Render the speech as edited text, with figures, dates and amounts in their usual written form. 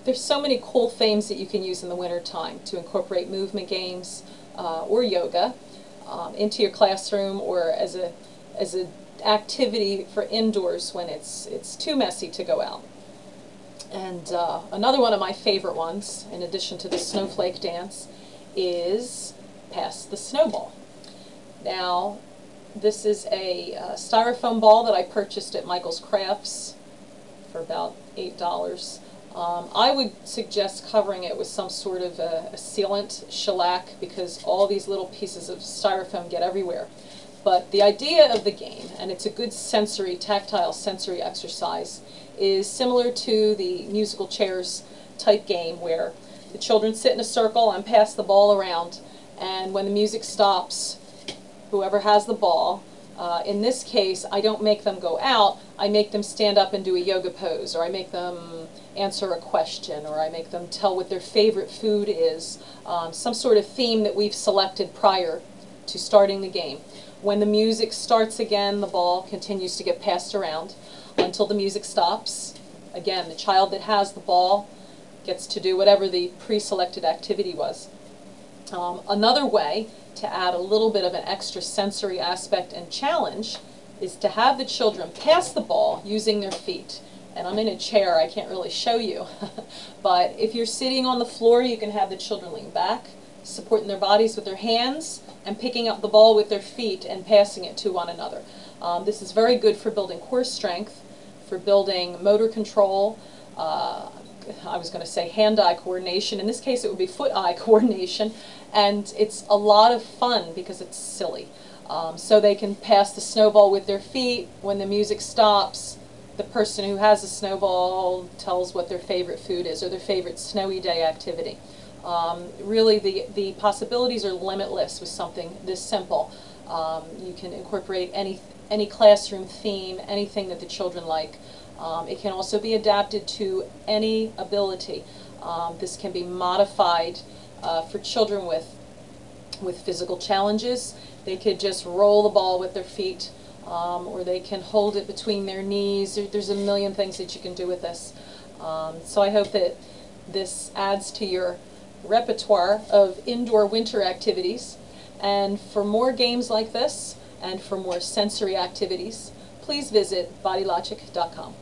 there's so many cool themes that you can use in the winter time to incorporate movement games or yoga into your classroom, or as a activity for indoors when it's too messy to go out. And another one of my favorite ones, in addition to the snowflake dance, is Pass the Snowball. Now, this is a styrofoam ball that I purchased at Michael's Crafts for about $8. I would suggest covering it with some sort of a sealant, shellac, because all these little pieces of styrofoam get everywhere. But the idea of the game, and it's a good sensory, tactile sensory exercise, is similar to the musical chairs type game where the children sit in a circle and pass the ball around, and when the music stops, whoever has the ball, in this case, I don't make them go out, I make them stand up and do a yoga pose, or I make them answer a question, or I make them tell what their favorite food is, some sort of theme that we've selected prior to starting the game. When the music starts again, the ball continues to get passed around until the music stops. Again, the child that has the ball gets to do whatever the pre-selected activity was. Another way to add a little bit of an extra sensory aspect and challenge is to have the children pass the ball using their feet. And I'm in a chair, I can't really show you. But if you're sitting on the floor, you can have the children lean back, supporting their bodies with their hands, and picking up the ball with their feet and passing it to one another. This is very good for building core strength, for building motor control, I was going to say hand-eye coordination. In this case, it would be foot-eye coordination. And it's a lot of fun because it's silly. So they can pass the snowball with their feet. When the music stops, the person who has the snowball tells what their favorite food is or their favorite snowy day activity. Really, the possibilities are limitless with something this simple. You can incorporate any classroom theme, anything that the children like. It can also be adapted to any ability. This can be modified for children with physical challenges. They could just roll the ball with their feet, or they can hold it between their knees. There's a million things that you can do with this. So I hope that this adds to your repertoire of indoor winter activities. And for more games like this, and for more sensory activities, please visit bodylogic.com.